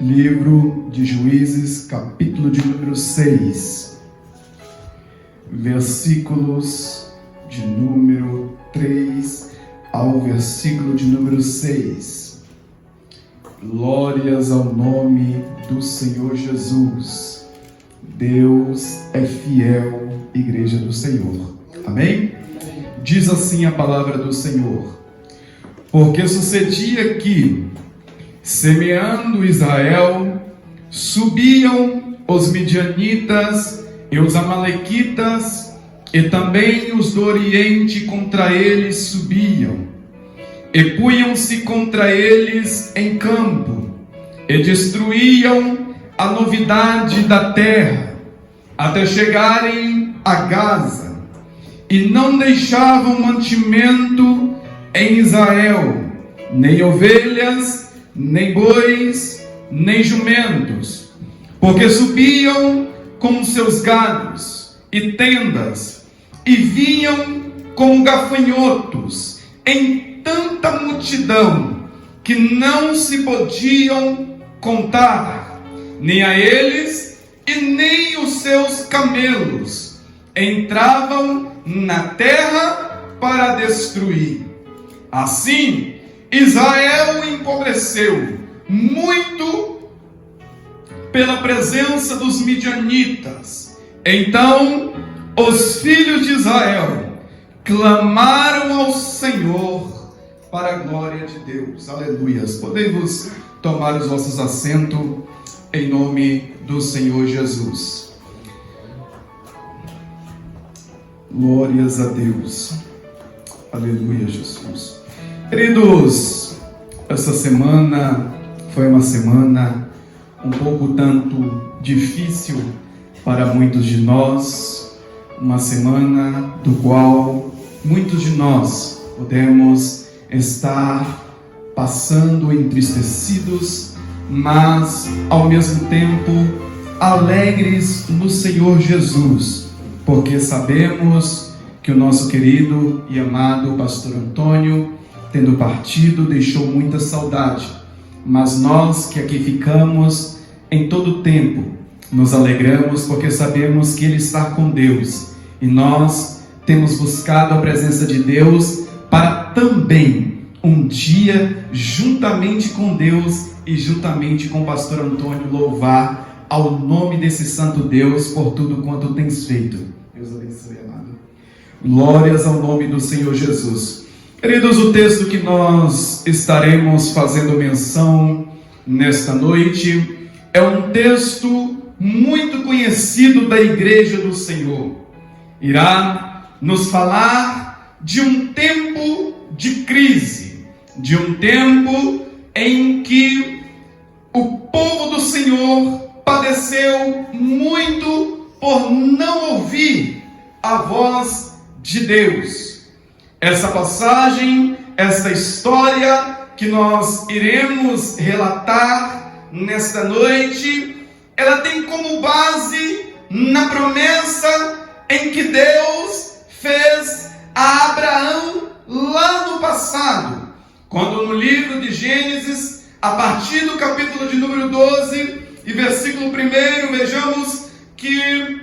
Livro de Juízes, capítulo de número 6, versículos de número 3 ao versículo de número 6. Glórias ao nome do Senhor Jesus. Deus é fiel, Igreja do Senhor. Amém? Diz assim a palavra do Senhor: porque sucedia que, semeando Israel, subiam os midianitas e os amalequitas, e também os do Oriente contra eles subiam, e punham-se contra eles em campo, e destruíam a novidade da terra, até chegarem a Gaza, e não deixavam mantimento em Israel, nem ovelhas, nem bois, nem jumentos, porque subiam com seus gados e tendas, e vinham como gafanhotos em tanta multidão, que não se podiam contar, nem a eles e nem os seus camelos entravam na terra para destruir. Assim, Israel empobreceu muito pela presença dos midianitas. Então, os filhos de Israel clamaram ao Senhor para a glória de Deus. Aleluias. Podemos tomar os vossos assentos em nome do Senhor Jesus. Glórias a Deus. Aleluia, Jesus. Queridos, essa semana foi uma semana um pouco tanto difícil para muitos de nós, uma semana do qual muitos de nós podemos estar passando entristecidos, mas ao mesmo tempo alegres no Senhor Jesus, porque sabemos que o nosso querido e amado pastor Antônio, tendo partido, deixou muita saudade, mas nós que aqui ficamos em todo tempo nos alegramos, porque sabemos que ele está com Deus, e nós temos buscado a presença de Deus para também um dia, juntamente com Deus e juntamente com o pastor Antônio, louvar ao nome desse santo Deus por tudo quanto tens feito. Deus abençoe, amado. Glórias ao nome do Senhor Jesus. Queridos, o texto que nós estaremos fazendo menção nesta noite é um texto muito conhecido da Igreja do Senhor. Irá nos falar de um tempo de crise, de um tempo em que o povo do Senhor padeceu muito por não ouvir a voz de Deus. Essa passagem, essa história que nós iremos relatar nesta noite, ela tem como base na promessa em que Deus fez a Abraão lá no passado, quando no livro de Gênesis, a partir do capítulo de número 12 e versículo 1, vejamos que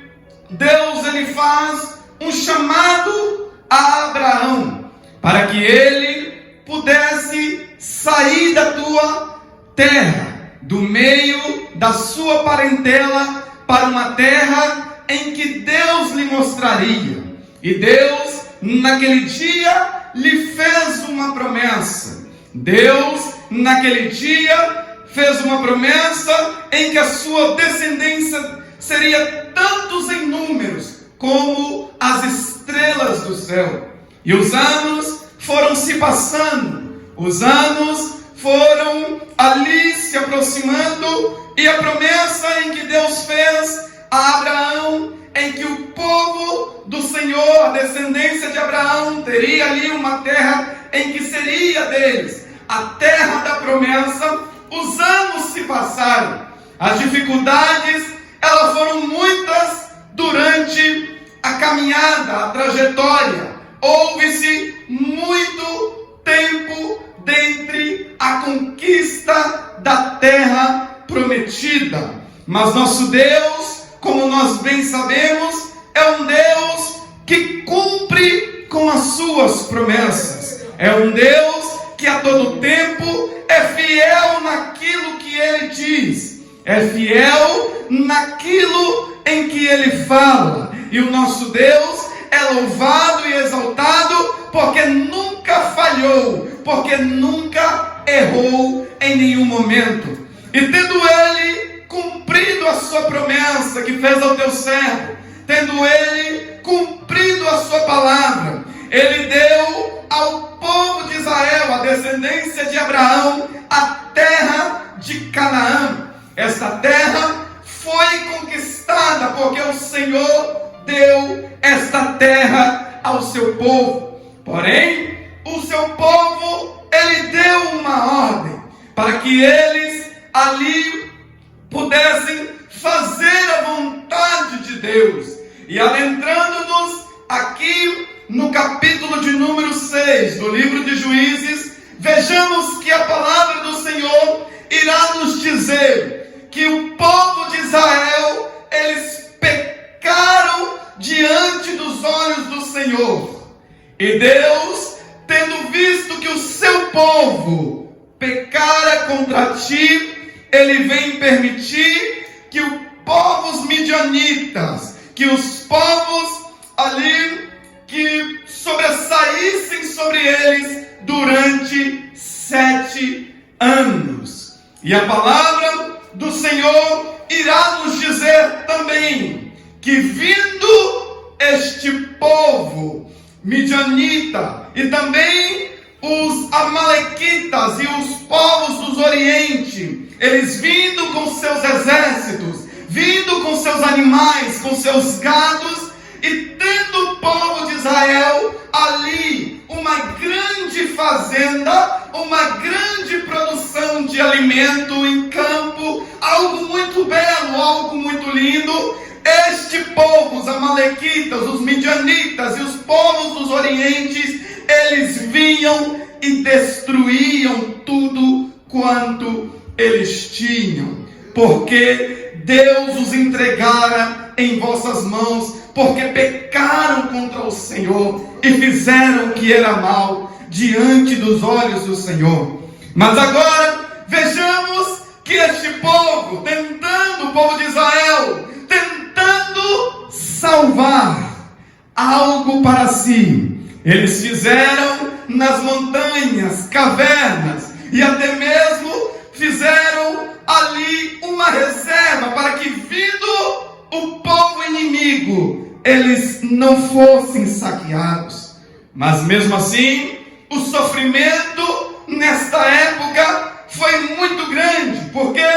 Deus ele faz um chamado a Abraão, para que ele pudesse sair da tua terra, do meio da sua parentela, para uma terra em que Deus lhe mostraria. E Deus, naquele dia, lhe fez uma promessa. Deus, naquele dia, fez uma promessa em que a sua descendência seria tantos em números como as estrelas do céu. E os anos foram se passando, os anos foram ali se aproximando, e a promessa em que Deus fez a Abraão, em que o povo do Senhor, a descendência de Abraão, teria ali uma terra em que seria deles, a terra da promessa. Os anos se passaram, as dificuldades, elas foram muitas durante a caminhada, a trajetória. Houve-se muito tempo dentre a conquista da terra prometida. Mas nosso Deus, como nós bem sabemos, é um Deus que cumpre com as suas promessas. É um Deus que a todo tempo é fiel naquilo que Ele diz. É fiel naquilo em que Ele fala. E o nosso Deus é louvado e exaltado porque nunca falhou, porque nunca errou em nenhum momento. E tendo Ele cumprido a sua promessa que fez ao teu servo, tendo Ele cumprido a sua palavra, Ele deu ao povo de Israel, a descendência de Abraão, a terra de Canaã. Esta terra foi conquistada porque o Senhor deu esta terra ao seu povo. Porém, o seu povo, Ele deu uma ordem para que eles ali pudessem fazer a vontade de Deus. E adentrando-nos aqui no capítulo de número 6 do livro de Juízes, vejamos que a palavra do Senhor irá nos dizer que o povo de Israel, eles pecaram diante dos olhos do Senhor. E Deus, tendo visto que o seu povo pecara contra ti, Ele vem permitir que os povos midianitas, que os povos ali que sobressaíssem sobre eles durante 7 anos. E a palavra do Senhor irá nos dizer também que vindo este povo midianita e também os amalequitas e os povos dos Oriente, eles vindo com seus exércitos, vindo com seus animais, com seus gados, e tendo o povo de Israel ali uma grande fazenda, uma grande produção de alimento em campo, algo muito belo, algo muito lindo. Este povo, os amalequitas, os midianitas e os povos dos Orientes, eles vinham e destruíam tudo quanto eles tinham, porque Deus os entregara em vossas mãos, porque pecaram contra o Senhor e fizeram o que era mal diante dos olhos do Senhor. Mas agora vejamos que este povo, o povo de Israel, tentando salvar algo para si, eles fizeram nas montanhas cavernas e até mesmo fizeram ali uma reserva para que, vindo o povo inimigo, eles não fossem saqueados. Mas mesmo assim, o sofrimento nesta época foi muito grande. Por quê?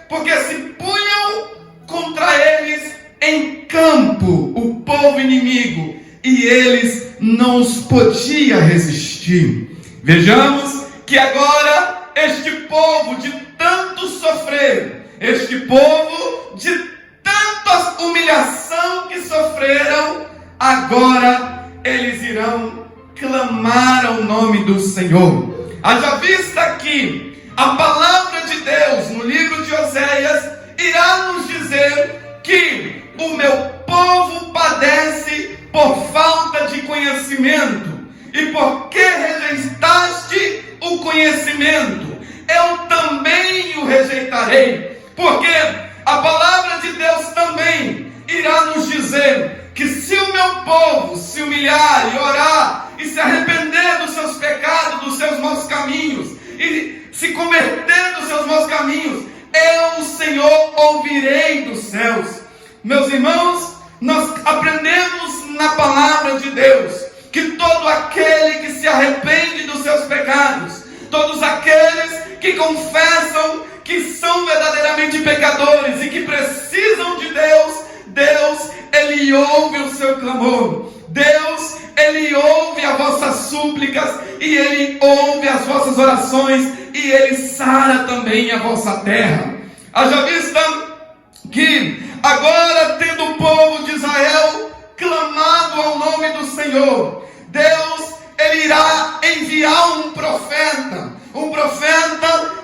Porque se punham contra eles em campo, o povo inimigo, e eles não os podiam resistir. Vejamos que agora este povo de tanto sofrer, este povo de tanta humilhação que sofreram, agora eles irão clamar ao nome do Senhor. Haja vista que a palavra de Deus no livro de Oséias irá nos dizer que o meu povo padece por falta de conhecimento, e porque rejeitaste o conhecimento, eu também o rejeitarei. Porque a palavra de Deus também irá nos dizer que se o meu povo se humilhar e orar e se arrepender dos seus pecados, dos seus maus caminhos, e se converter dos seus maus caminhos, eu, o Senhor, ouvirei dos céus. Meus irmãos, nós aprendemos na palavra de Deus que todo aquele que se arrepende dos seus pecados, todos aqueles que confessam que são verdadeiramente pecadores e que precisam de Deus, Deus, Ele ouve o seu clamor. Deus, Ele ouve as vossas súplicas e Ele ouve as vossas orações e Ele sara também a vossa terra. Haja vista que agora, tendo o povo de Israel clamado ao nome do Senhor, Deus, Ele irá enviar um profeta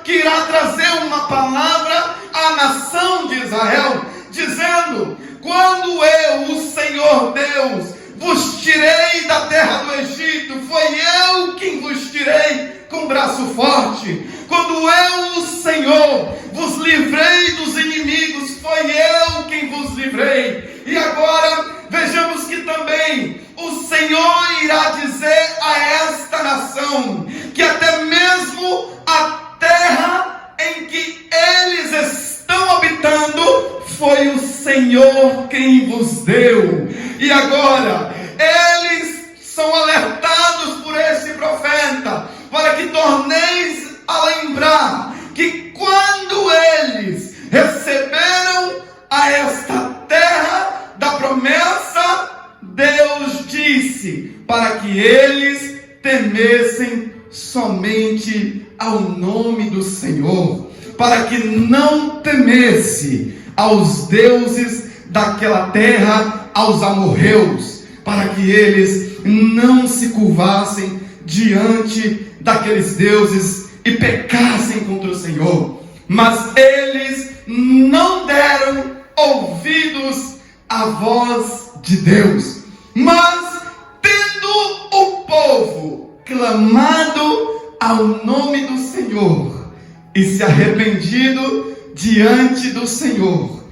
que irá trazer uma palavra à nação de Israel, dizendo: quando eu, o Senhor Deus, vos tirei da terra do Egito, foi eu quem vos tirei com braço forte. Quando eu, o Senhor, vos livrei dos inimigos, foi eu quem vos livrei. E agora vejamos que também o Senhor irá dizer a esta nação que até mesmo a terra em que eles estão habitando foi o Senhor quem vos deu. E agora eles são alertados por esse profeta para que torneis a lembrar que quando eles receberam a esta terra da promessa, Deus disse para que eles temessem somente ao nome do Senhor, para que não temesse aos deuses daquela terra, aos amorreus, para que eles não se curvassem diante daqueles deuses e pecassem contra o Senhor. Mas eles não deram ouvidos à voz de Deus. Mas tendo o povo clamado ao nome do Senhor e se arrependido diante do Senhor,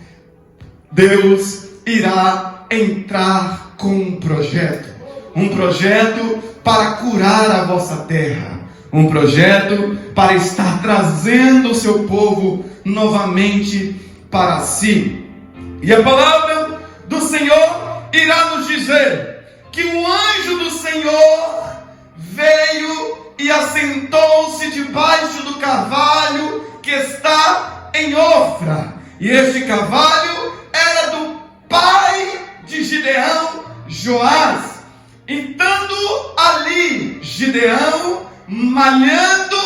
Deus irá entrar com um projeto para curar a vossa terra, um projeto para estar trazendo o seu povo novamente para si. E a palavra do Senhor irá nos dizer que o anjo do Senhor veio e assentou-se debaixo do carvalho que está em Ofra. E este carvalho era do pai de Gideão, Joás. Estando ali Gideão malhando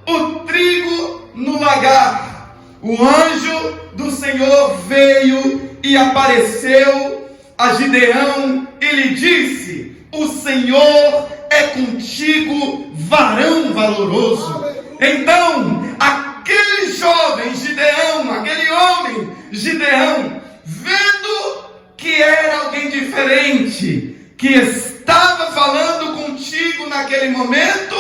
o trigo no lagar, o anjo do Senhor veio e apareceu a Gideão e lhe disse: o Senhor é contigo, varão valoroso. Então aquele jovem Gideão, aquele homem Gideão, vendo que era alguém diferente, que estava falando contigo naquele momento,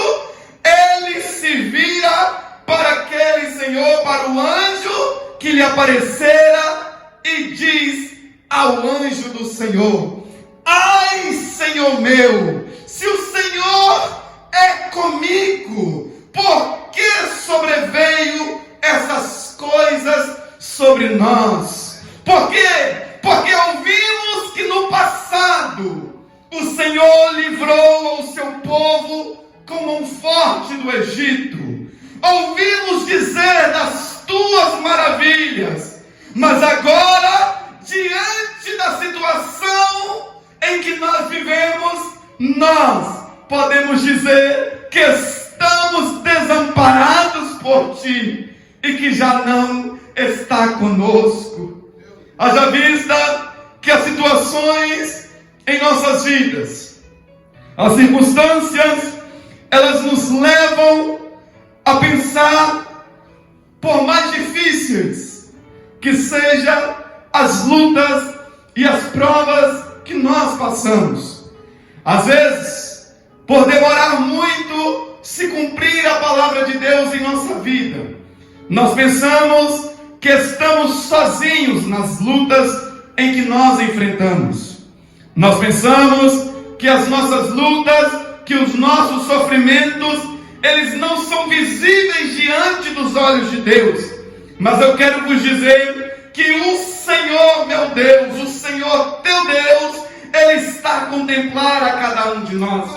ele se vira para aquele Senhor, para o anjo que lhe aparecera, e diz ao anjo do Senhor: ai, Senhor meu, se o Senhor é comigo, por que sobreveio essas coisas sobre nós? Por quê? Porque ouvimos que no passado o Senhor livrou ao seu povo com mão forte do Egito. Ouvimos dizer das tuas maravilhas, mas agora, diante da situação em que nós vivemos, nós podemos dizer que estamos desamparados por ti e que já não está conosco. Haja vista que as situações em nossas vidas, as circunstâncias, elas nos levam a pensar, por mais difíceis que sejam as lutas e as provas que nós passamos, às vezes, por demorar muito se cumprir a palavra de Deus em nossa vida, nós pensamos que estamos sozinhos nas lutas em que nós enfrentamos. Nós pensamos que as nossas lutas, que os nossos sofrimentos, eles não são visíveis diante dos olhos de Deus. Mas eu quero vos dizer que o Senhor, meu Deus, o Senhor teu Deus, Ele está a contemplar a cada um de nós.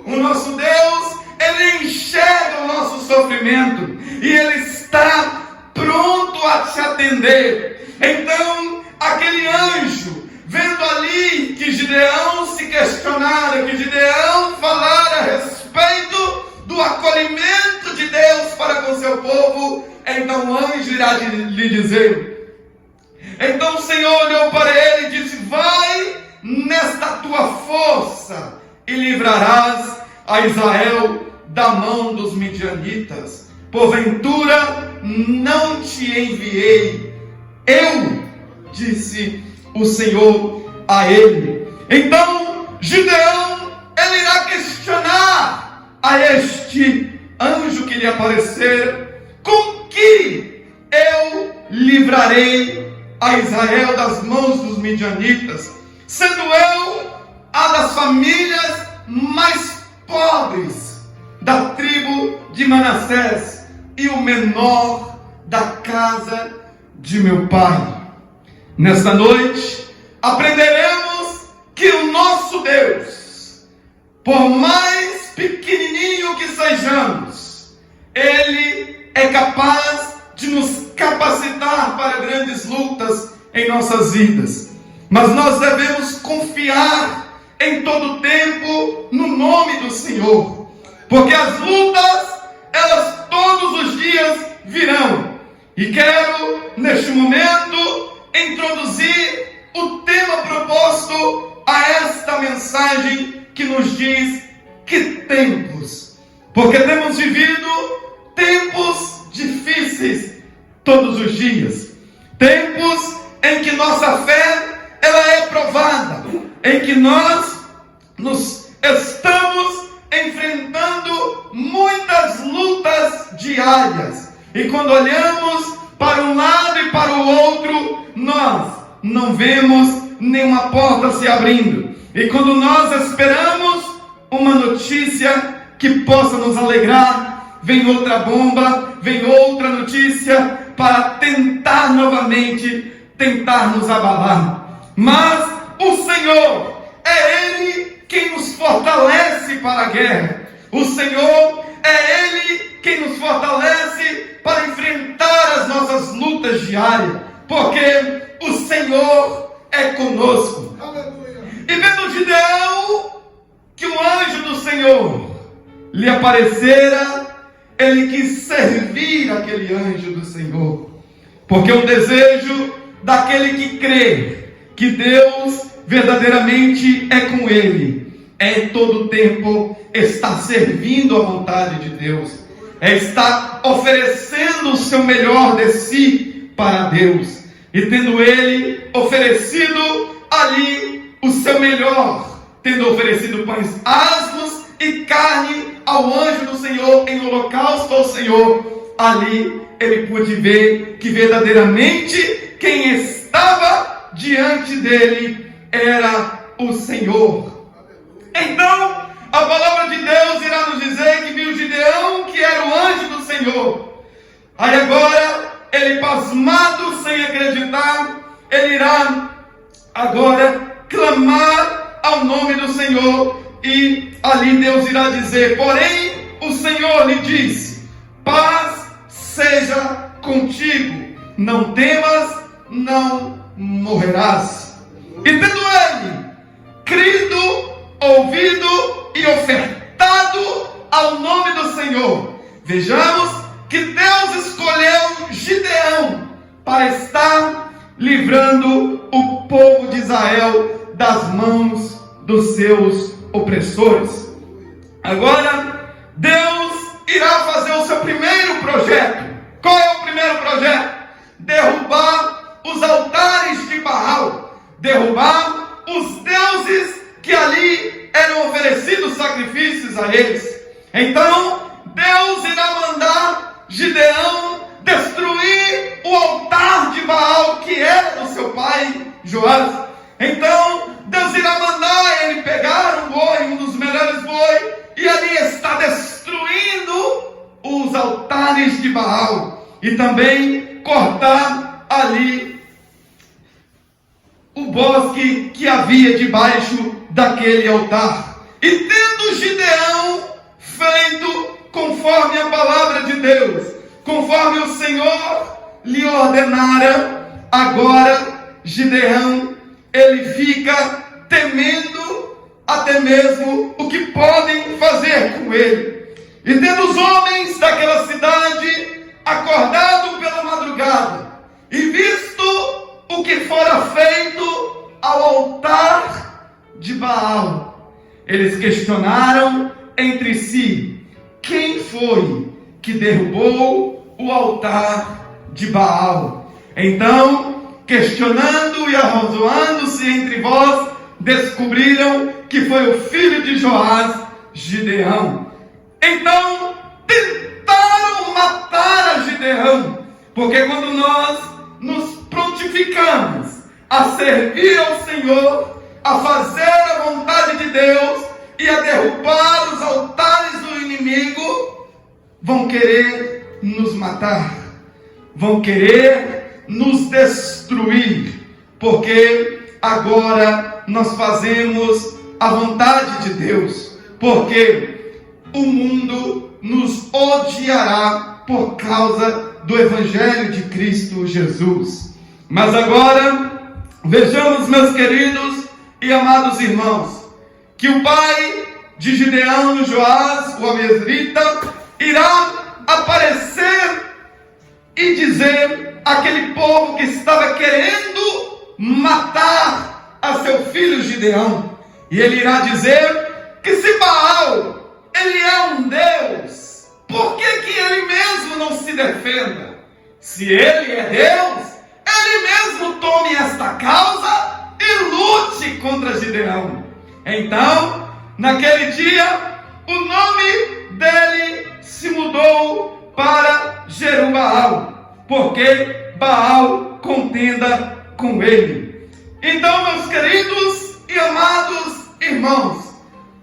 O nosso Deus, Ele enxerga o nosso sofrimento e Ele está pronto a te atender. Então, aquele anjo, vendo ali que Gideão se questionara, que Gideão falara a respeito do acolhimento de Deus para com seu povo, então o anjo irá lhe dizer. Então o Senhor olhou para ele e disse: vai nesta tua força e livrarás a Israel da mão dos midianitas. Porventura não te enviei eu disse o Senhor a ele. Então Gideão, ele irá questionar a este anjo que lhe aparecer: com que eu livrarei a Israel das mãos dos midianitas, sendo eu a das famílias mais pobres da tribo de Manassés e o menor da casa de meu pai? Nesta noite aprenderemos que o nosso Deus, por mais pequenininho que sejamos, Ele é capaz de nos capacitar para grandes lutas em nossas vidas. Mas nós devemos confiar em todo tempo no nome do Senhor, porque as lutas, elas todos os dias virão. E quero, neste momento, introduzir o tema proposto a esta mensagem, que nos diz: que tempos? Porque temos vivido tempos difíceis todos os dias, tempos em que nossa fé, ela é provada, em que nós nos estamos enfrentando muitas lutas diárias, e quando olhamos para um lado e para o outro, nós não vemos nenhuma porta se abrindo. E quando nós esperamos uma notícia que possa nos alegrar, vem outra bomba, vem outra notícia para tentar novamente, tentar nos abalar. Mas o Senhor, é Ele quem nos fortalece para a guerra. O Senhor, é Ele quem nos fortalece para enfrentar as nossas lutas diárias, porque o Senhor é conosco. Aleluia. E vendo Gideão que o anjo do Senhor lhe aparecera, ele quis servir aquele anjo do Senhor, porque o desejo daquele que crê que Deus verdadeiramente é com ele é em todo tempo estar servindo a vontade de Deus, é estar oferecendo o seu melhor de si para Deus. E tendo ele oferecido ali o seu melhor, tendo oferecido pães asmos e carne ao anjo do Senhor em holocausto ao Senhor, ali ele pôde ver que verdadeiramente quem estava diante dele era o Senhor. Então a palavra de Deus irá nos dizer que viu Gideão, que era o anjo do Senhor. Aí agora, ele pasmado, sem acreditar, ele irá agora clamar ao nome do Senhor. E ali Deus irá dizer: porém o Senhor lhe disse: paz seja contigo, não temas, não morrerás. E tendo ele crido, ouvido e ofertado ao nome do Senhor, vejamos que Deus escolheu Gideão para estar livrando o povo de Israel das mãos dos seus opressores. Agora Deus irá fazer o seu primeiro projeto. Qual é o primeiro projeto? Derrubar os altares de Baal, derrubar os deuses que ali eram oferecidos sacrifícios a eles. Então Deus irá mandar Gideão destruir o altar de Baal, que era do seu pai Joás. Então Deus irá mandar ele pegar um boi, um dos melhores bois, e ali está destruindo os altares de Baal, e também cortar ali o bosque que havia debaixo daquele altar. E tendo Gideão feito conforme a palavra de Deus, conforme o Senhor lhe ordenara, agora Gideão, ele fica temendo até mesmo o que podem fazer com ele. E tendo os homens daquela cidade acordado pela madrugada e visto o que fora feito ao altar de Baal, eles questionaram entre si: quem foi que derrubou o altar de Baal? Então questionando e arrazoando-se entre vós, descobriram que foi o filho de Joás, Gideão. Então tentaram matar a Gideão, porque quando nós nos prontificamos a servir ao Senhor, a fazer a vontade de Deus e a derrubar os altares do inimigo, vão querer nos matar, vão querer nos destruir, porque agora nós fazemos a vontade de Deus, porque o mundo nos odiará por causa do Evangelho de Cristo Jesus. Mas agora, vejamos, meus queridos e amados irmãos, que o pai de Gideão, Joás, o Abiezrita, irá aparecer e dizer àquele povo que estava querendo matar a seu filho Gideão, e ele irá dizer que se Baal, ele é um Deus, por que ele mesmo não se defenda? Se ele é Deus, ele mesmo tome esta causa e lute contra Gideão. Então, naquele dia, o nome dele se mudou para Jerubaal, porque Baal contenda com ele. Então, meus queridos e amados irmãos,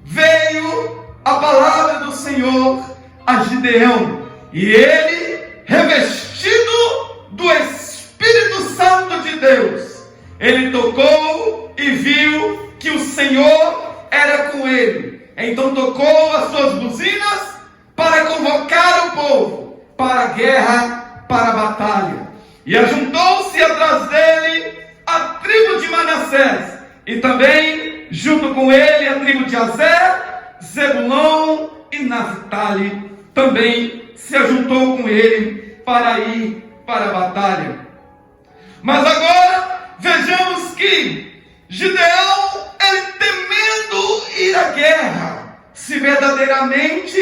veio a palavra do Senhor a Gideão, e ele, revestido do Espírito Santo de Deus, ele tocou e viu que o Senhor era com ele. Então tocou as suas buzinas para convocar o povo para a guerra, para a batalha. E ajuntou-se atrás dele a tribo de Manassés, e também junto com ele a tribo de Aser, Zebulon e Naftali também se ajuntou com ele para ir para a batalha. Mas agora vejamos que Gideão, ele temendo ir à guerra, se verdadeiramente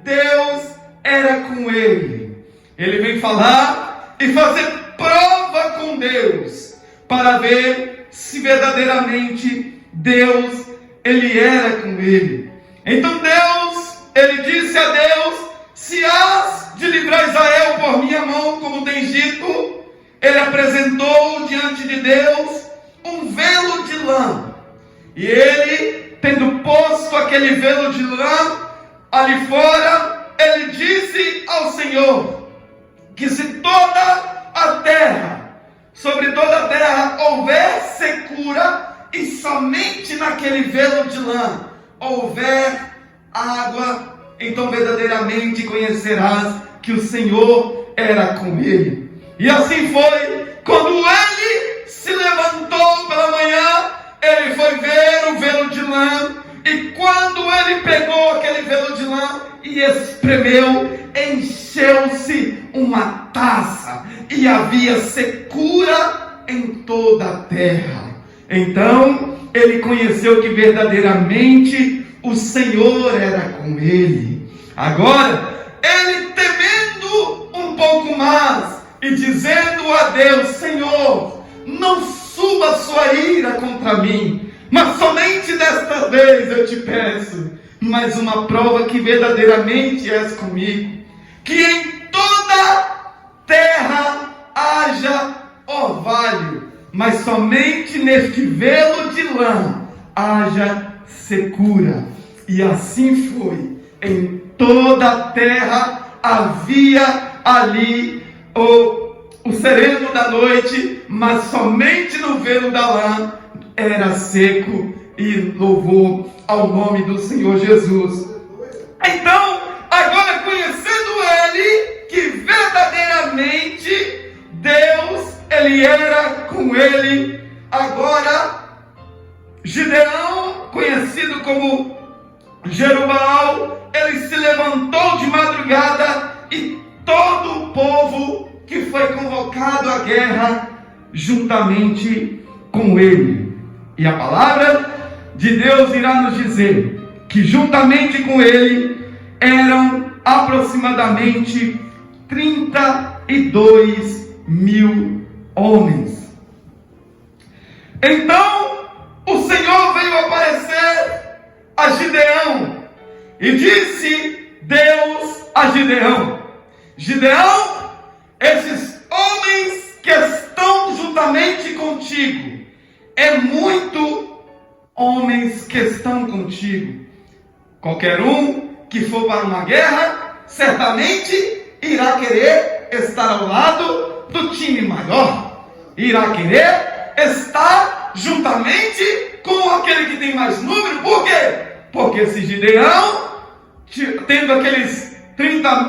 Deus era com ele, ele vem falar e fazer prova com Deus, para ver se verdadeiramente Deus, ele era com ele. Então Deus, ele disse a Deus: se hás de livrar Israel por minha mão, como tens dito. Ele apresentou diante de Deus um velo de lã, e ele, tendo posto aquele velo de lã ali fora, ele disse ao Senhor que se toda a terra, sobre toda a terra houver secura, e somente naquele velo de lã houver água, então verdadeiramente conhecerás que o Senhor era com ele. E assim foi, quando ele se levantou pela manhã, ele foi ver o velo de lã, e quando ele pegou aquele velo de lã e espremeu, encheu-se uma taça, e havia secura em toda a terra. Então ele conheceu que verdadeiramente o Senhor era com ele. Agora, ele temendo um pouco mais e dizendo a Deus: Senhor, não suba a sua ira contra mim, mas somente desta vez eu te peço mais uma prova que verdadeiramente és comigo, que em toda terra haja orvalho, mas somente neste velo de lã haja secura. E assim foi. Em toda a terra havia ali o sereno da noite, mas somente no velo da lã era seco, e louvor ao nome do Senhor Jesus. Então, agora conhecendo ele, que verdadeiramente Deus, ele era com ele, agora Gideão, conhecido como Jerubaal, ele se levantou de madrugada, e todo o povo que foi convocado à guerra juntamente com ele. E a palavra de Deus irá nos dizer que juntamente com ele eram aproximadamente 32 mil homens. Então o Senhor veio aparecer a Gideão e disse Deus a Gideão: Gideão, esses homens que estão juntamente contigo, é muito homens que estão contigo. Qualquer um que for para uma guerra, certamente irá querer estar ao lado do time maior, irá querer estar juntamente com aquele que tem mais número. Por quê? Porque se Gideão, tendo aqueles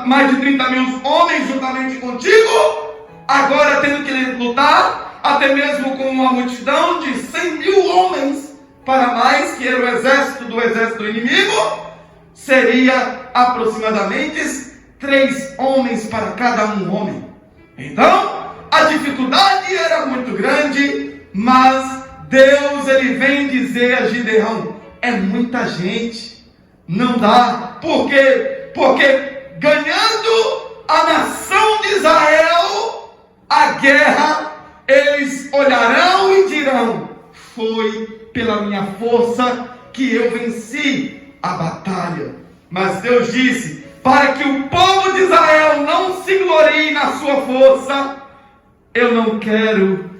mais de 30 mil homens juntamente contigo, agora tendo que lutar até mesmo com uma multidão de 100 mil homens para mais, que era o exército do inimigo, seria aproximadamente 3 homens para cada um homem. Então a dificuldade era muito grande, mas Deus, ele vem dizer a Gideão: é muita gente, não dá. Por quê? Porque ganhando a nação de Israel a guerra, eles olharão e dirão: foi pela minha força que eu venci a batalha. Mas Deus disse: para que o povo de Israel não se glorie na sua força, eu não quero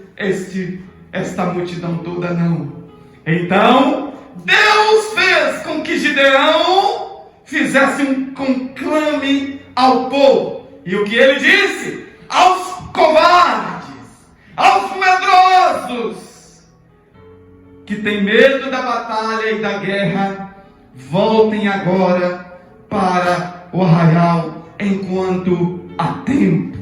esta multidão toda, não. Então Deus fez com que Gideão fizesse um conclame ao povo. E o que ele disse? Aos covardes, aos medrosos, que têm medo da batalha e da guerra, voltem agora para o arraial enquanto há tempo.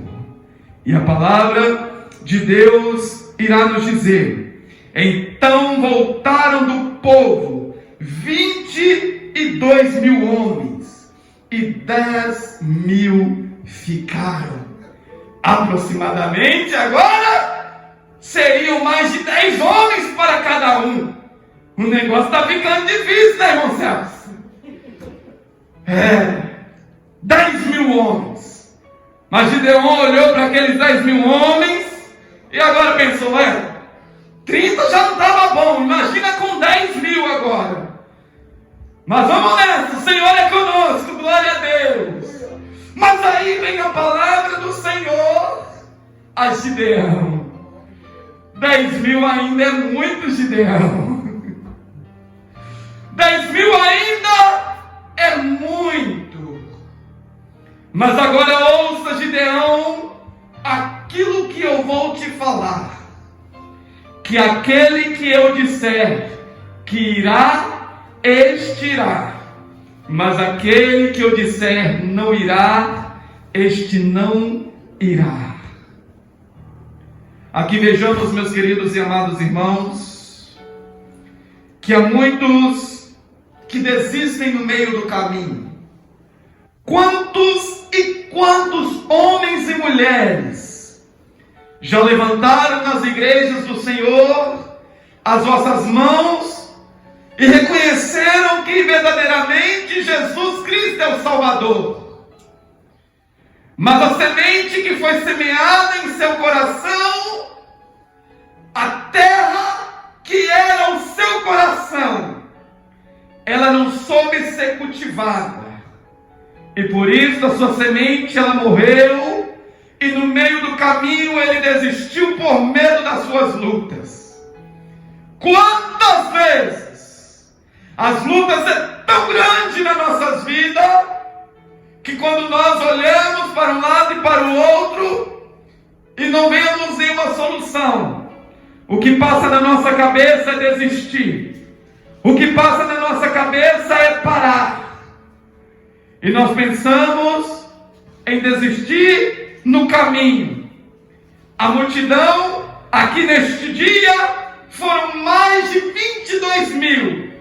E a palavra de Deus irá nos dizer: então voltaram do povo 22 mil homens, e 10 mil ficaram. Aproximadamente agora seriam mais de 10 homens para cada um. O negócio está ficando difícil, né, irmão Celso? 10 mil homens. Mas Gideão olhou para aqueles 10 mil homens e agora pensou: 30 já não estava bom, imagina com 10 mil agora. Mas vamos nessa, o Senhor é conosco, glória a Deus. Mas aí vem a palavra do Senhor a Gideão: 10 mil ainda é muito, Gideão. 10 mil ainda é muito. Mas agora ouça, Gideão, aquilo que eu vou te falar: que aquele que eu disser que irá, este irá. Mas aquele que eu disser não irá, este não irá. Aqui vejamos, meus queridos e amados irmãos, que há muitos que desistem no meio do caminho. Quantos e quantos homens e mulheres já levantaram nas igrejas do Senhor as vossas mãos e reconheceram que verdadeiramente Jesus Cristo é o Salvador. Mas a semente que foi semeada em seu coração, a terra que era o seu coração, ela não soube ser cultivada, e por isso a sua semente ela morreu, e no meio do caminho ele desistiu por medo das suas lutas. Quantas vezes as lutas é tão grande nas nossas vidas, que quando nós olhamos para um lado e para o outro e não vemos nenhuma solução, o que passa na nossa cabeça é desistir. O que passa na nossa cabeça é parar. E nós pensamos em desistir no caminho. A multidão aqui neste dia foram mais de 22 mil.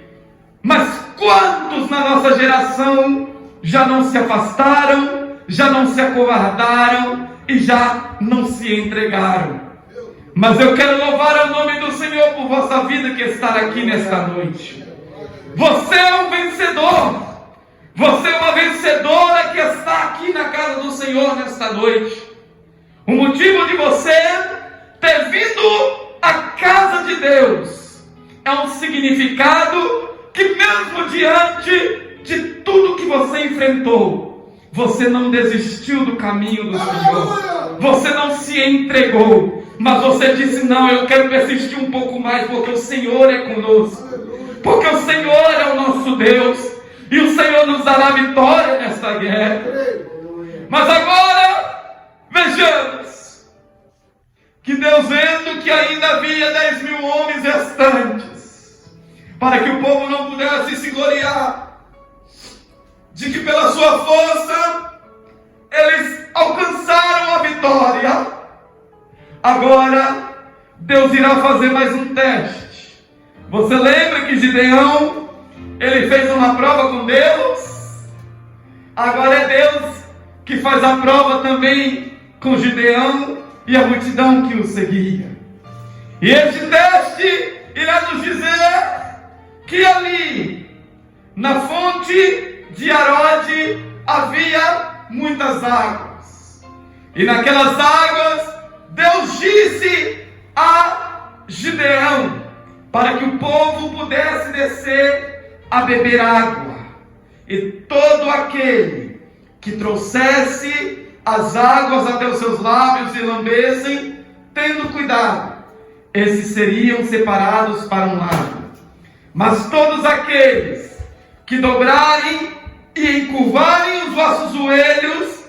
Mas quantos na nossa geração já não se afastaram, já não se acovardaram e já não se entregaram? Mas eu quero louvar o nome do Senhor por vossa vida que está aqui nesta noite. Você é um vencedor. Você é uma vencedora que está aqui na casa do Senhor nesta noite. O motivo de você ter vindo à casa de Deus é um significado que, mesmo diante de tudo que você enfrentou, você não desistiu do caminho do Senhor, você não se entregou, mas você disse: não, eu quero persistir um pouco mais, porque o Senhor é conosco, porque o Senhor é o nosso Deus, e o Senhor nos dará vitória nesta guerra. Mas agora, vejamos, que Deus, vendo que ainda havia 10.000 homens restantes, para que o povo não pudesse se gloriar de que pela sua força eles alcançaram a vitória, agora Deus irá fazer mais um teste. Você lembra que Gideão, ele fez uma prova com Deus? Agora é Deus que faz a prova também com Gideão e a multidão que o seguia. E este teste irá nos dizer que ali, na fonte de Arode, havia muitas águas. E naquelas águas, Deus disse a Gideão para que o povo pudesse descer a beber água. E todo aquele que trouxesse as águas até os seus lábios e lambessem, tendo cuidado, esses seriam separados para um lado. Mas todos aqueles que dobrarem e encurvarem os vossos joelhos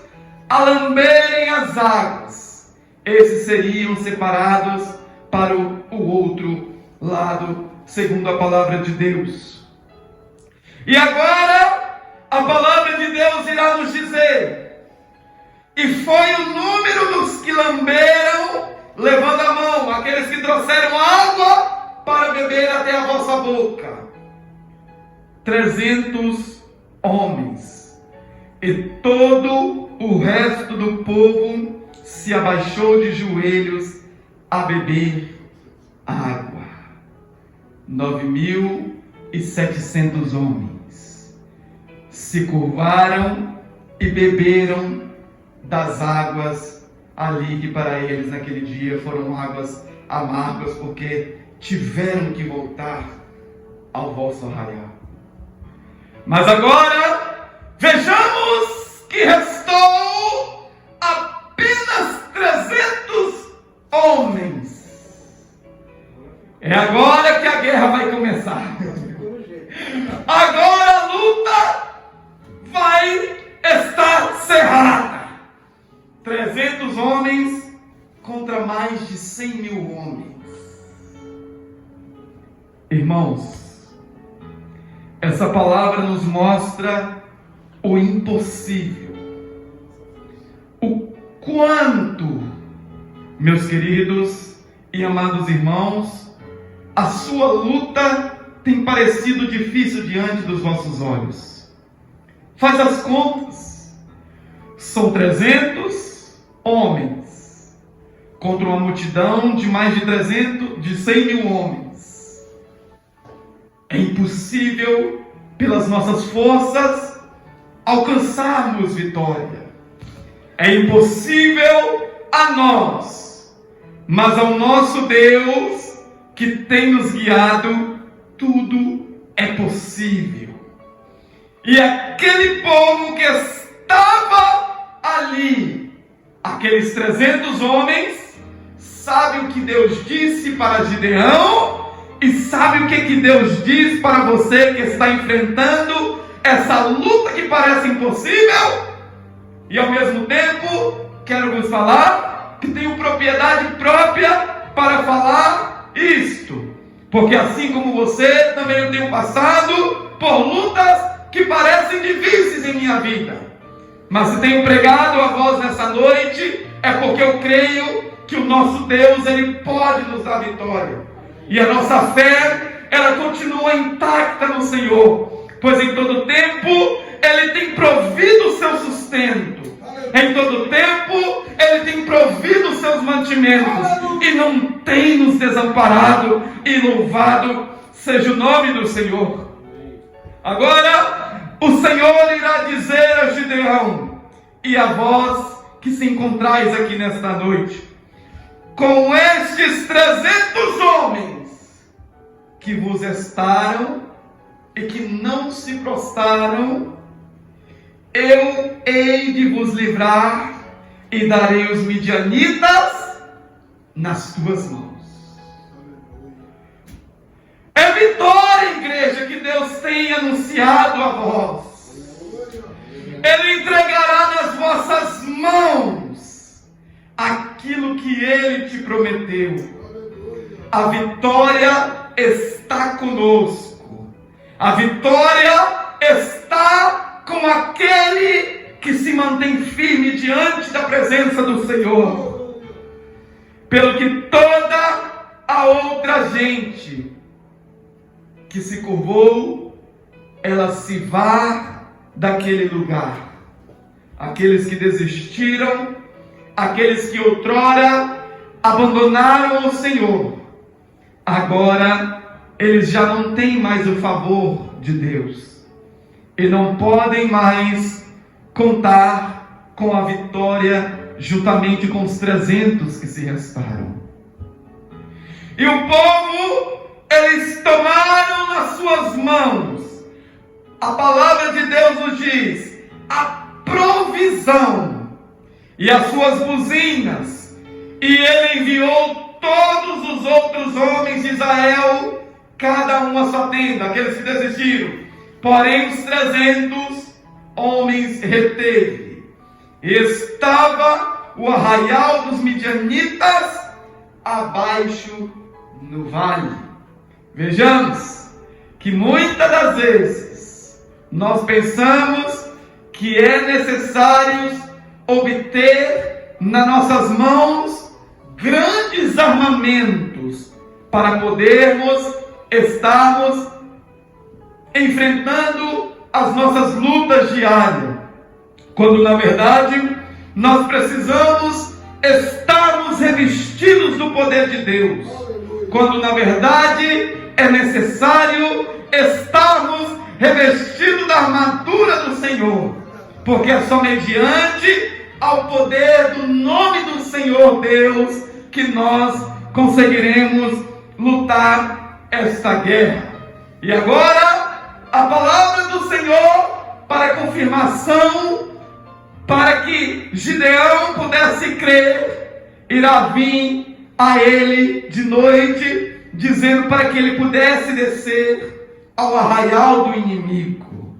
a lamberem as águas, esses seriam separados para o outro lado, segundo a palavra de Deus. E agora a palavra de Deus irá nos dizer: e foi o número dos que lamberam, levando a mão, aqueles que trouxeram água para beber até a vossa boca, 300 homens. E todo o resto do povo se abaixou de joelhos a beber água. 9.700 homens se curvaram e beberam das águas ali, que para eles naquele dia foram águas amargas, porque tiveram que voltar ao vosso arraial. Mas agora vejamos que restou apenas 300 homens. É agora que a guerra vai começar. Agora a luta vai estar cerrada. 300 homens contra mais de 100.000 homens. Irmãos, essa palavra nos mostra o impossível. O quanto, meus queridos e amados irmãos, a sua luta tem parecido difícil diante dos vossos olhos. Faz as contas. São 300 homens contra uma multidão de mais de 100.000 homens. É impossível, pelas nossas forças, alcançarmos vitória. É impossível a nós, mas ao nosso Deus, que tem nos guiado, tudo é possível. E aquele povo que estava ali, aqueles 300 homens, sabe o que Deus disse para Gideão, e sabe o que Deus diz para você que está enfrentando essa luta que parece impossível. E ao mesmo tempo, quero vos falar que tenho propriedade própria para falar isto, porque assim como você, também eu tenho passado por lutas que parecem difíceis em minha vida. Mas se tenho pregado a voz nessa noite, é porque eu creio que o nosso Deus, Ele pode nos dar vitória. E a nossa fé, ela continua intacta no Senhor, pois em todo tempo Ele tem provido o seu sustento. Em todo tempo Ele tem provido os seus mantimentos e não tem nos desamparado. E louvado seja o nome do Senhor. Agora o Senhor irá dizer a Gideão e a vós que se encontrais aqui nesta noite: com estes 300 homens que vos estaram e que não se prostraram, eu hei de vos livrar e darei os midianitas nas tuas mãos. É vitória, igreja, que Deus tem anunciado a vós. Ele entregará nas vossas mãos aquilo que Ele te prometeu. A vitória está conosco. A vitória está com aquele que se mantém firme diante da presença do Senhor. Pelo que toda a outra gente que se curvou, ela se vá daquele lugar. Aqueles que desistiram, aqueles que outrora abandonaram o Senhor, agora eles já não têm mais o favor de Deus e não podem mais contar com a vitória juntamente com os 300 que se restaram. E o povo, eles tomaram nas suas mãos, a palavra de Deus nos diz, a provisão e as suas buzinas, e ele enviou todos os outros homens de Israel, cada um a sua tenda, aqueles que desistiram, porém os 300 homens reteve. Estava o arraial dos midianitas abaixo no vale. Vejamos que muitas das vezes nós pensamos que é necessário obter nas nossas mãos grandes armamentos para podermos estarmos enfrentando as nossas lutas diárias, quando na verdade nós precisamos estarmos revestidos do poder de Deus, quando na verdade é necessário estarmos revestidos da armadura do Senhor, porque é só mediante ao poder do nome do Senhor Deus que nós conseguiremos lutar esta guerra. E agora a palavra do Senhor para confirmação, para que Gideão pudesse crer, irá vir a ele de noite, dizendo para que ele pudesse descer ao arraial do inimigo.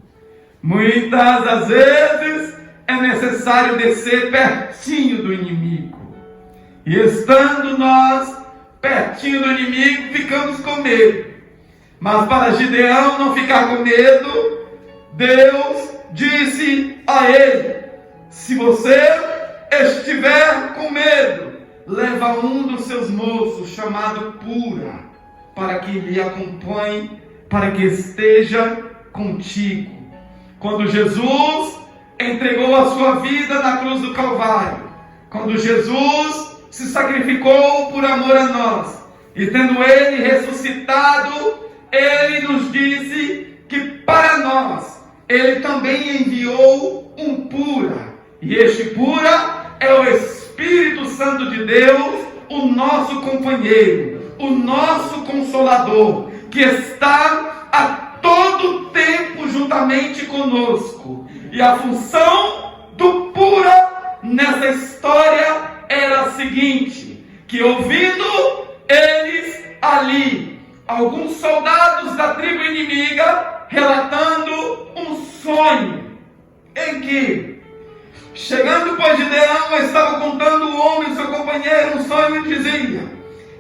Muitas das vezes é necessário descer pertinho do inimigo, e estando nós pertinho do inimigo, ficamos com medo. Mas para Gideão não ficar com medo, Deus disse a ele: se você estiver com medo, leva um dos seus moços, chamado Pura, para que lhe acompanhe, para que esteja contigo. Quando Jesus entregou a sua vida na cruz do Calvário, quando Jesus se sacrificou por amor a nós, e tendo Ele ressuscitado, Ele nos disse que para nós Ele também enviou um Pura, e este Pura é o Espírito Santo de Deus, o nosso companheiro, o nosso consolador, que está a todo tempo juntamente conosco. E a função do Pura nessa história era a seguinte: que ouvindo eles ali alguns soldados da tribo inimiga relatando um sonho, em que, chegando pois Gideão, estava contando o homem, seu companheiro, um sonho, e dizia: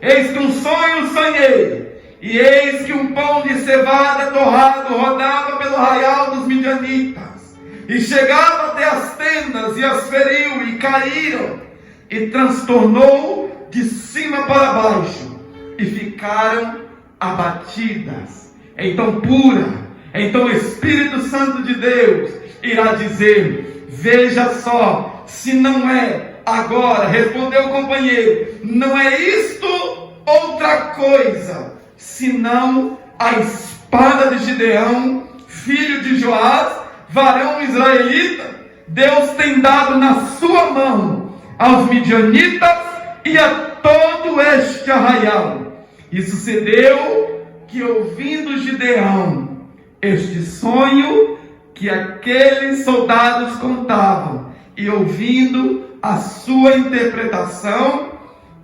eis que um sonho sonhei, e eis que um pão de cevada torrado rodava pelo arraial dos midianitas, e chegava até as tendas, e as feriu, e caíram, e transtornou de cima para baixo, e ficaram abatidas. Então Pura, então o Espírito Santo de Deus irá dizer: veja só, se não é agora, respondeu o companheiro, não é isto outra coisa, senão a espada de Gideão, filho de Joás, varão israelita. Deus tem dado na sua mão aos midianitas e a todo este arraial. E sucedeu que ouvindo Gideão este sonho que aqueles soldados contavam, e ouvindo a sua interpretação,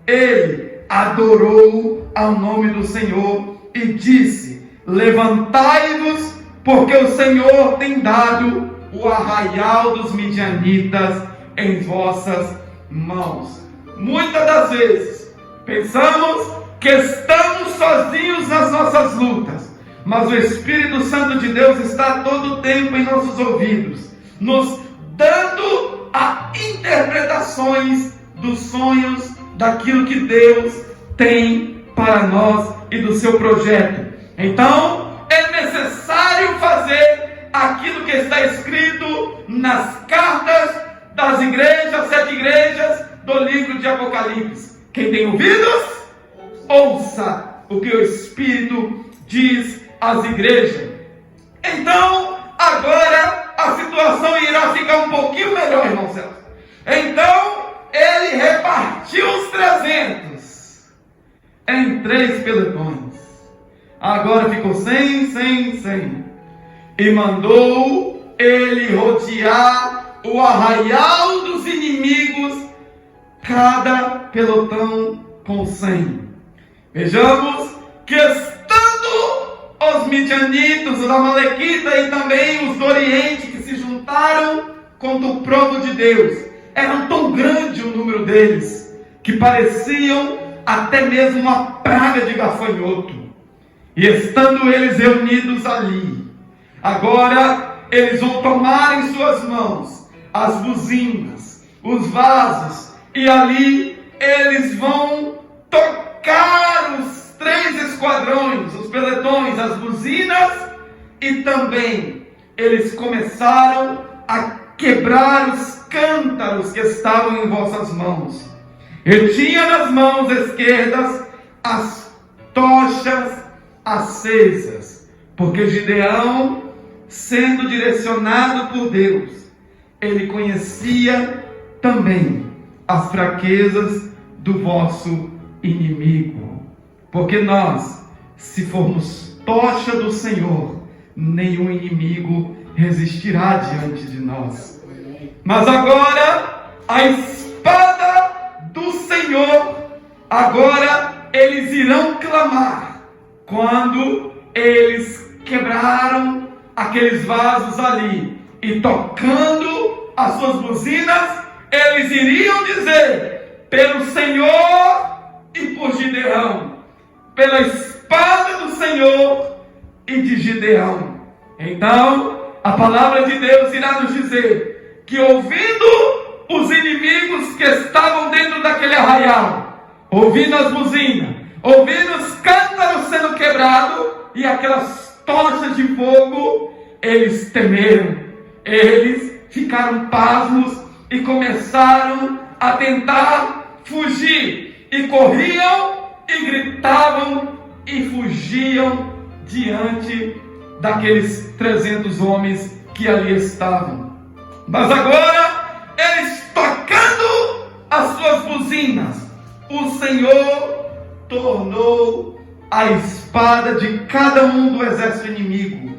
ele adorou ao nome do Senhor e disse: levantai-vos, porque o Senhor tem dado o arraial dos midianitas em vossas mãos. Muitas das vezes pensamos que estamos sozinhos nas nossas lutas, mas o Espírito Santo de Deus está todo o tempo em nossos ouvidos, nos dando as interpretações dos sonhos, daquilo que Deus tem para nós e do seu projeto. Então, é necessário fazer aquilo que está escrito nas cartas das igrejas, 7 igrejas do livro de Apocalipse. Quem tem ouvidos, ouça o que o Espírito diz às igrejas. Então, agora a situação irá ficar um pouquinho melhor, irmão Celso. Então, ele repartiu os 300 em 3 pelotões. Agora ficou 100. E mandou ele rodear o arraial dos inimigos, cada pelotão com 100. Vejamos que estando os midianitas, os amalequitas e também os do Oriente que se juntaram contra o povo de Deus, era tão grande o número deles, que pareciam até mesmo uma praga de gafanhoto. E estando eles reunidos ali, agora eles vão tomar em suas mãos as buzinas, os vasos, e ali eles vão tocar os 3 esquadrões, os peletões, as buzinas, e também eles começaram a quebrar os cântaros que estavam em vossas mãos. Eu tinha nas mãos esquerdas as tochas acesas, porque Gideão, sendo direcionado por Deus, ele conhecia também as fraquezas do vosso inimigo. Porque nós, se formos tocha do Senhor, nenhum inimigo resistirá diante de nós. Mas agora, a espada do Senhor, agora eles irão clamar. Quando eles quebraram aqueles vasos ali e tocando as suas buzinas, eles iriam dizer: pelo Senhor e por Gideão, pela espada do Senhor e de Gideão. Então, a palavra de Deus irá nos dizer que, ouvindo os inimigos que estavam dentro daquele arraial, ouvindo as buzinas, ouvindo os cântaros sendo quebrados e aquelas tochas de fogo, eles temeram, eles ficaram pasmos e começaram a tentar fugir, e corriam e gritavam e fugiam diante daqueles 300 homens que ali estavam. Mas agora, eles tocando as suas buzinas, o Senhor tornou a espada de cada um do exército inimigo,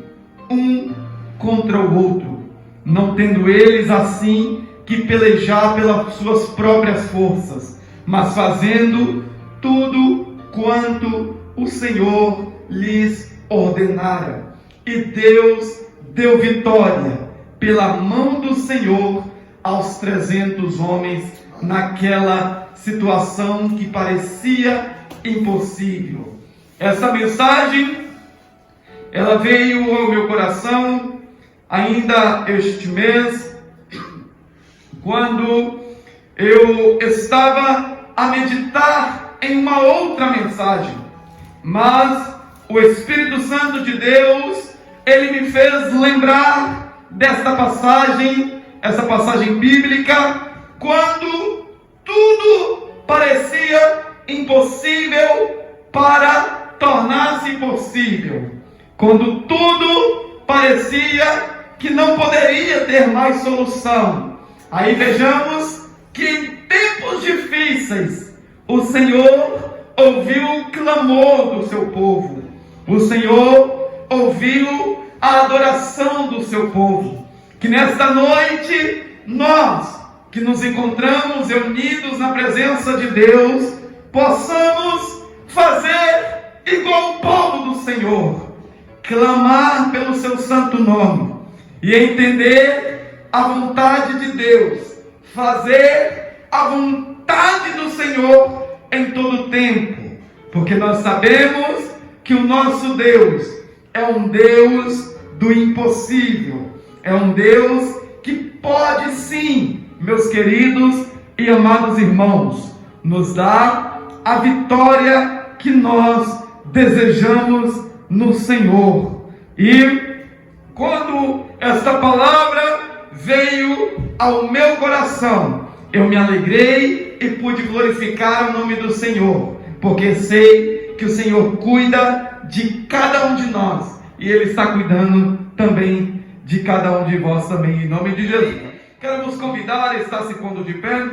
um contra o outro, não tendo eles assim que pelejar pelas suas próprias forças, mas fazendo tudo quanto o Senhor lhes ordenara. E Deus deu vitória pela mão do Senhor aos 300 homens naquela situação que parecia impossível. Essa mensagem, ela veio ao meu coração ainda este mês, quando eu estava a meditar em uma outra mensagem, mas o Espírito Santo de Deus, ele me fez lembrar desta passagem, essa passagem bíblica, quando tudo parecia impossível para tornar-se possível, quando tudo parecia que não poderia ter mais solução. Aí vejamos que em tempos difíceis o Senhor ouviu o clamor do seu povo, O Senhor ouviu a adoração do seu povo. Que nesta noite, nós que nos encontramos reunidos na presença de Deus, possamos fazer igual o povo do Senhor, clamar pelo seu santo nome e entender a vontade de Deus, fazer a vontade do Senhor em todo tempo, porque nós sabemos que o nosso Deus é um Deus do impossível, é um Deus que pode sim, meus queridos e amados irmãos, nos dar a vitória que nós desejamos no Senhor. E quando esta palavra veio ao meu coração, eu me alegrei e pude glorificar o nome do Senhor, porque sei que o Senhor cuida de cada um de nós, e Ele está cuidando também de cada um de vós também, em nome de Jesus. Quero vos convidar a estar se pondo de pé,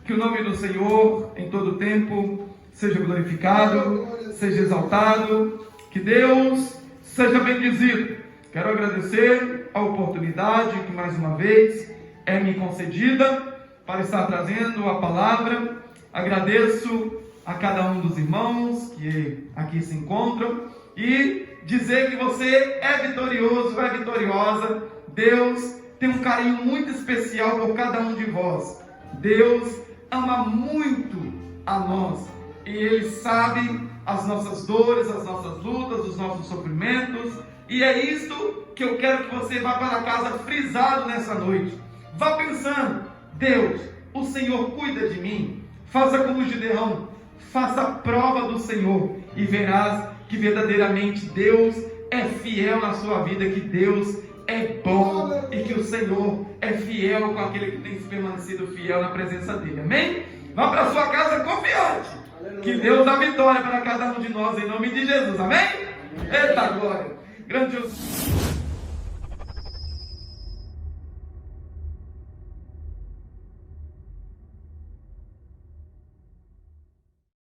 que o nome do Senhor em todo tempo seja glorificado, seja exaltado, que Deus seja bendizido. Quero agradecer a oportunidade que mais uma vez é me concedida para estar trazendo a palavra. Agradeço a cada um dos irmãos que aqui se encontram e dizer que você é vitorioso, é vitoriosa. Deus tem um carinho muito especial por cada um de vós. Deus ama muito a nós e Ele sabe as nossas dores, as nossas lutas, os nossos sofrimentos, e é isto que eu quero que você vá para casa frisado nessa noite. Vá pensando: Deus, o Senhor cuida de mim. Faça como Gideão, faça a prova do Senhor e verás que verdadeiramente Deus é fiel na sua vida, que Deus é bom e que o Senhor é fiel com aquele que tem permanecido fiel na presença dele. Amém? Vá para sua casa confiante que Deus dá vitória para cada um de nós em nome de Jesus. Amém? Eita glória! Grandioso.